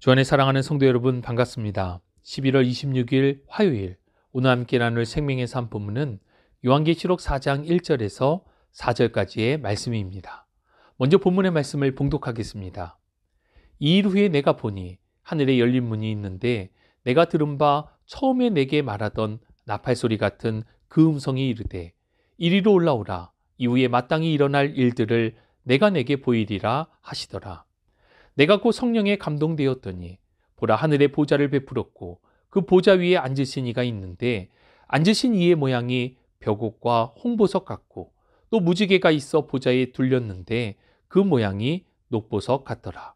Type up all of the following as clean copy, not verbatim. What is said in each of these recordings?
주 안에 사랑하는 성도 여러분, 반갑습니다. 11월 26일 화요일, 오늘 함께 나눌 생명의 삶 본문은 요한계시록 4장 1절에서 4절까지의 말씀입니다. 먼저 본문의 말씀을 봉독하겠습니다. 이 일 후에 내가 보니 하늘에 열린 문이 있는데 내가 들은 바 처음에 내게 말하던 나팔소리 같은 그 음성이 이르되 이리로 올라오라. 이후에 마땅히 일어날 일들을 내가 내게 보이리라 하시더라. 내가 곧 성령에 감동되었더니 보라, 하늘에 보좌를 베풀었고 그 보좌 위에 앉으신 이가 있는데 앉으신 이의 모양이 벽옥과 홍보석 같고 또 무지개가 있어 보좌에 둘렸는데 그 모양이 녹보석 같더라.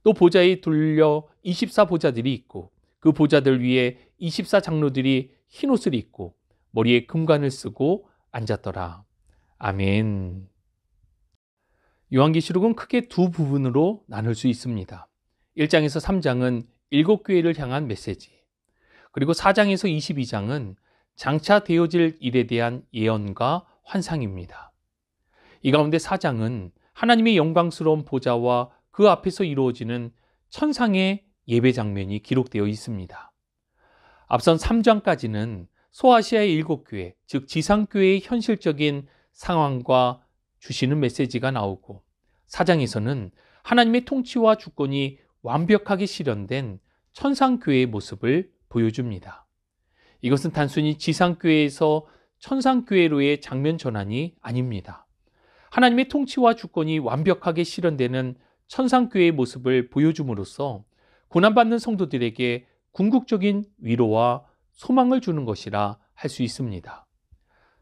또 보좌에 둘려 24보좌들이 있고 그 보좌들 위에 24장로들이 흰옷을 입고 머리에 금관을 쓰고 앉았더라. 아멘. 요한계시록은 크게 두 부분으로 나눌 수 있습니다. 1장에서 3장은 7교회를 향한 메시지, 그리고 4장에서 22장은 장차 되어질 일에 대한 예언과 환상입니다. 이 가운데 4장은 하나님의 영광스러운 보좌와 그 앞에서 이루어지는 천상의 예배 장면이 기록되어 있습니다. 앞선 3장까지는 소아시아의 7교회, 즉 지상교회의 현실적인 상황과 주시는 메시지가 나오고 4장에서는 하나님의 통치와 주권이 완벽하게 실현된 천상교회의 모습을 보여줍니다. 이것은 단순히 지상교회에서 천상교회로의 장면 전환이 아닙니다. 하나님의 통치와 주권이 완벽하게 실현되는 천상교회의 모습을 보여줌으로써 고난받는 성도들에게 궁극적인 위로와 소망을 주는 것이라 할 수 있습니다.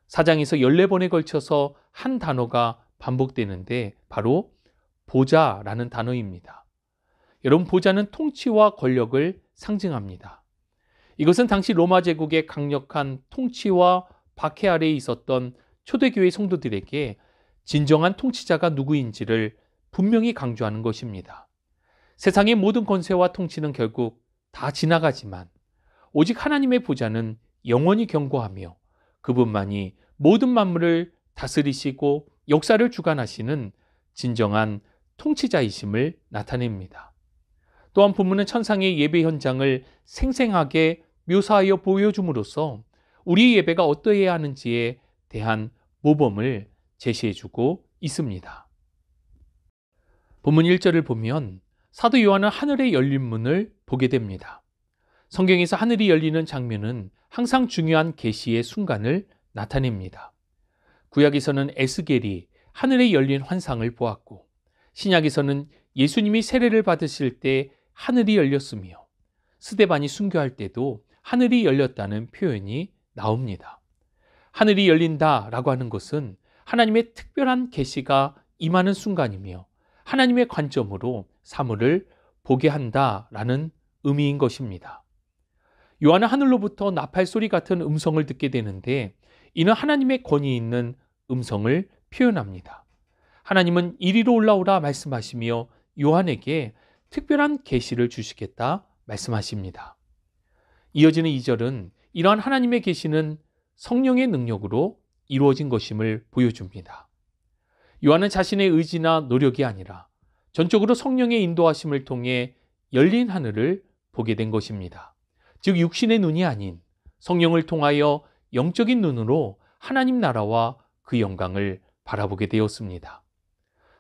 4장에서 14번에 걸쳐서 한 단어가 반복되는데 바로 보좌라는 단어입니다. 여러분, 보좌는 통치와 권력을 상징합니다. 이것은 당시 로마 제국의 강력한 통치와 박해 아래에 있었던 초대교회 성도들에게 진정한 통치자가 누구인지를 분명히 강조하는 것입니다. 세상의 모든 권세와 통치는 결국 다 지나가지만 오직 하나님의 보좌는 영원히 견고하며 그분만이 모든 만물을 다스리시고 역사를 주관하시는 진정한 통치자이심을 나타냅니다. 또한 본문은 천상의 예배 현장을 생생하게 묘사하여 보여줌으로써 우리의 예배가 어떠해야 하는지에 대한 모범을 제시해주고 있습니다. 본문 1절을 보면 사도 요한은 하늘에 열린 문을 보게 됩니다. 성경에서 하늘이 열리는 장면은 항상 중요한 계시의 순간을 나타냅니다. 구약에서는 에스겔이 하늘에 열린 환상을 보았고 신약에서는 예수님이 세례를 받으실 때 하늘이 열렸으며 스데반이 순교할 때도 하늘이 열렸다는 표현이 나옵니다. 하늘이 열린다라고 하는 것은 하나님의 특별한 계시가 임하는 순간이며 하나님의 관점으로 사물을 보게 한다라는 의미인 것입니다. 요한은 하늘로부터 나팔소리 같은 음성을 듣게 되는데 이는 하나님의 권위 있는 음성을 표현합니다. 하나님은 이리로 올라오라 말씀하시며 요한에게 특별한 계시를 주시겠다 말씀하십니다. 이어지는 2절은 이러한 하나님의 계시는 성령의 능력으로 이루어진 것임을 보여줍니다. 요한은 자신의 의지나 노력이 아니라 전적으로 성령의 인도하심을 통해 열린 하늘을 보게 된 것입니다. 즉 육신의 눈이 아닌 성령을 통하여 영적인 눈으로 하나님 나라와 그 영광을 바라보게 되었습니다.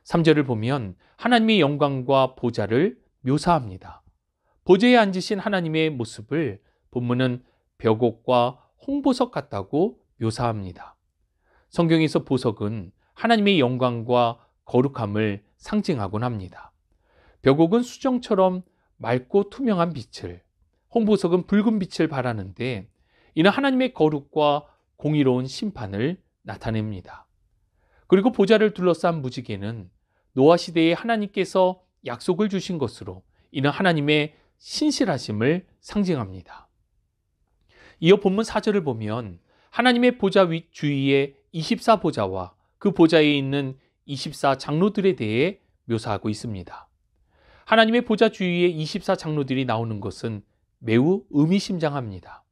3절을 보면 하나님의 영광과 보좌를 묘사합니다. 보좌에 앉으신 하나님의 모습을 본문은 벽옥과 홍보석 같다고 묘사합니다. 성경에서 보석은 하나님의 영광과 거룩함을 상징하곤 합니다. 벽옥은 수정처럼 맑고 투명한 빛을, 홍보석은 붉은 빛을 발하는데 이는 하나님의 거룩과 공의로운 심판을 나타냅니다. 그리고 보좌를 둘러싼 무지개는 노아 시대에 하나님께서 약속을 주신 것으로 이는 하나님의 신실하심을 상징합니다. 이어 본문 4절을 보면 하나님의 보좌 주위에 24보좌와 그 보좌에 있는 24장로들에 대해 묘사하고 있습니다. 하나님의 보좌 주위에 24장로들이 나오는 것은 매우 의미심장합니다.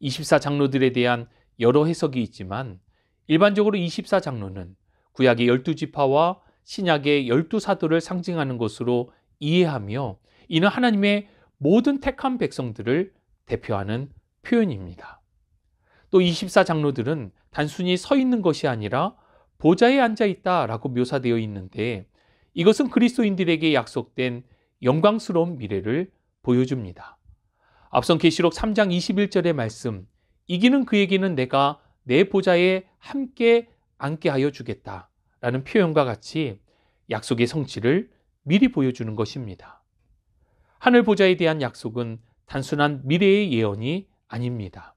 24장로들에 대한 여러 해석이 있지만 일반적으로 24장로는 구약의 12지파와 신약의 12사도를 상징하는 것으로 이해하며 이는 하나님의 모든 택한 백성들을 대표하는 표현입니다. 또 24장로들은 단순히 서 있는 것이 아니라 보좌에 앉아 있다라고 묘사되어 있는데, 이것은 그리스도인들에게 약속된 영광스러운 미래를 보여줍니다. 앞선 계시록 3장 21절의 말씀, 이기는 그에게는 내가 내 보좌에 함께 앉게 하여 주겠다 라는 표현과 같이 약속의 성취를 미리 보여주는 것입니다. 하늘 보좌에 대한 약속은 단순한 미래의 예언이 아닙니다.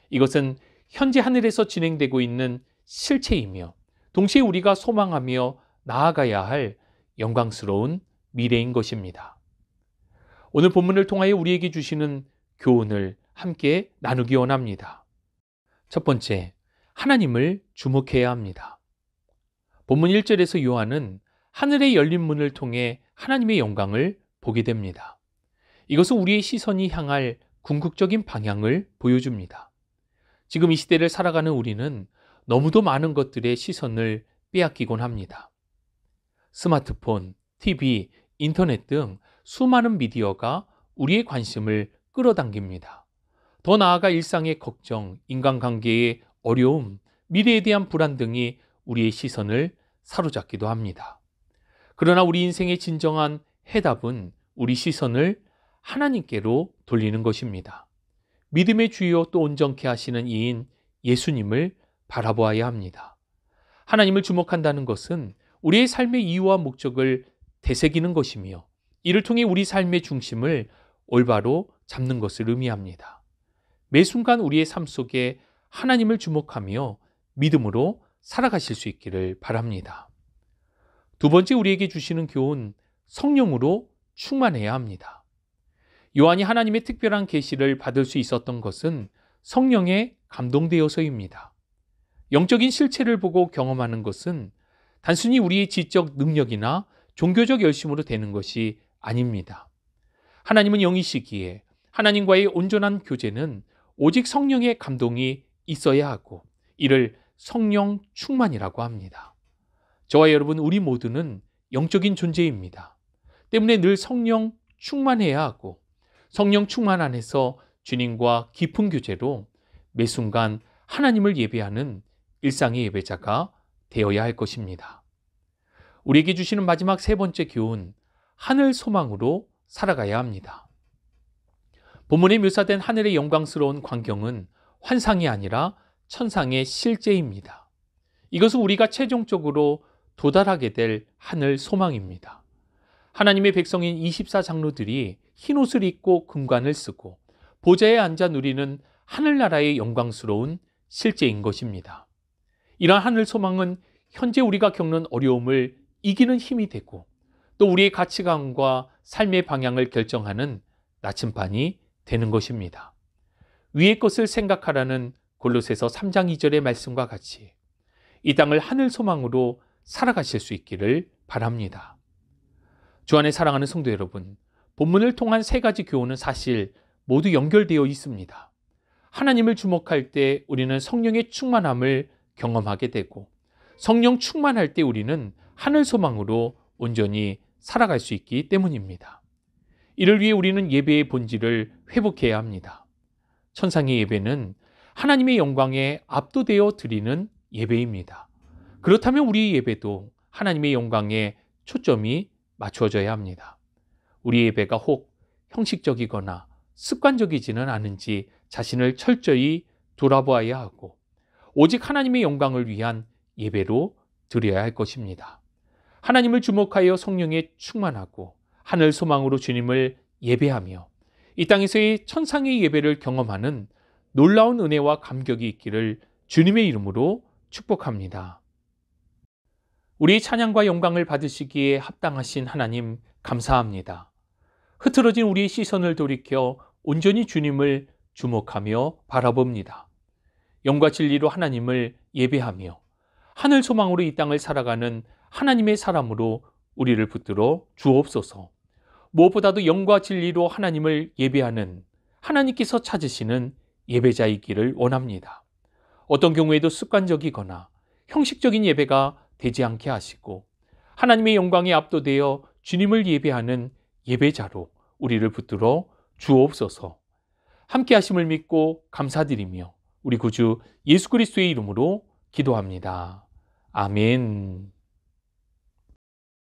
이것은 현재 하늘에서 진행되고 있는 실체이며 동시에 우리가 소망하며 나아가야 할 영광스러운 미래인 것입니다. 오늘 본문을 통하여 우리에게 주시는 교훈을 함께 나누기 원합니다. 첫 번째, 하나님을 주목해야 합니다. 본문 1절에서 요한은 하늘의 열린 문을 통해 하나님의 영광을 보게 됩니다. 이것은 우리의 시선이 향할 궁극적인 방향을 보여줍니다. 지금 이 시대를 살아가는 우리는 너무도 많은 것들의 시선을 빼앗기곤 합니다. 스마트폰, TV, 인터넷 등 수많은 미디어가 우리의 관심을 끌어당깁니다. 더 나아가 일상의 걱정, 인간관계의 어려움, 미래에 대한 불안 등이 우리의 시선을 사로잡기도 합니다. 그러나 우리 인생의 진정한 해답은 우리 시선을 하나님께로 돌리는 것입니다. 믿음의 주요 또 온전케 하시는 이인 예수님을 바라보아야 합니다. 하나님을 주목한다는 것은 우리의 삶의 이유와 목적을 되새기는 것이며 이를 통해 우리 삶의 중심을 올바로 잡는 것을 의미합니다. 매 순간 우리의 삶 속에 하나님을 주목하며 믿음으로 살아가실 수 있기를 바랍니다. 두 번째, 우리에게 주시는 교훈, 성령으로 충만해야 합니다. 요한이 하나님의 특별한 계시를 받을 수 있었던 것은 성령에 감동되어서입니다. 영적인 실체를 보고 경험하는 것은 단순히 우리의 지적 능력이나 종교적 열심으로 되는 것이 아닙니다. 하나님은 영이시기에 하나님과의 온전한 교제는 오직 성령의 감동이 있어야 하고 이를 성령 충만이라고 합니다. 저와 여러분, 우리 모두는 영적인 존재입니다. 때문에 늘 성령 충만해야 하고 성령 충만 안에서 주님과 깊은 교제로 매 순간 하나님을 예배하는 일상의 예배자가 되어야 할 것입니다. 우리에게 주시는 마지막 세 번째 교훈, 하늘 소망으로 살아가야 합니다. 본문에 묘사된 하늘의 영광스러운 광경은 환상이 아니라 천상의 실제입니다. 이것은 우리가 최종적으로 도달하게 될 하늘 소망입니다. 하나님의 백성인 24장로들이 흰 옷을 입고 금관을 쓰고 보좌에 앉아 누리는 하늘나라의 영광스러운 실제인 것입니다. 이러한 하늘 소망은 현재 우리가 겪는 어려움을 이기는 힘이 되고 또 우리의 가치관과 삶의 방향을 결정하는 나침반이 되는 것입니다. 위의 것을 생각하라는 골로새서 3장 2절의 말씀과 같이 이 땅을 하늘 소망으로 살아가실 수 있기를 바랍니다. 주 안에 사랑하는 성도 여러분, 본문을 통한 세 가지 교훈은 사실 모두 연결되어 있습니다. 하나님을 주목할 때 우리는 성령의 충만함을 경험하게 되고 성령 충만할 때 우리는 하늘 소망으로 온전히 살아갈 수 있기 때문입니다. 이를 위해 우리는 예배의 본질을 회복해야 합니다. 천상의 예배는 하나님의 영광에 압도되어 드리는 예배입니다. 그렇다면 우리의 예배도 하나님의 영광에 초점이 맞춰져야 합니다. 우리 예배가 혹 형식적이거나 습관적이지는 않은지 자신을 철저히 돌아보아야 하고 오직 하나님의 영광을 위한 예배로 드려야 할 것입니다. 하나님을 주목하여 성령에 충만하고 하늘 소망으로 주님을 예배하며 이 땅에서의 천상의 예배를 경험하는 놀라운 은혜와 감격이 있기를 주님의 이름으로 축복합니다. 우리의 찬양과 영광을 받으시기에 합당하신 하나님 감사합니다. 흐트러진 우리의 시선을 돌이켜 온전히 주님을 주목하며 바라봅니다. 영과 진리로 하나님을 예배하며 하늘 소망으로 이 땅을 살아가는 하나님의 사람으로 우리를 붙들어 주옵소서. 무엇보다도 영과 진리로 하나님을 예배하는 하나님께서 찾으시는 예배자이기를 원합니다. 어떤 경우에도 습관적이거나 형식적인 예배가 되지 않게 하시고 하나님의 영광에 압도되어 주님을 예배하는 예배자로 우리를 붙들어 주옵소서. 함께 하심을 믿고 감사드리며 우리 구주 예수 그리스도의 이름으로 기도합니다. 아멘.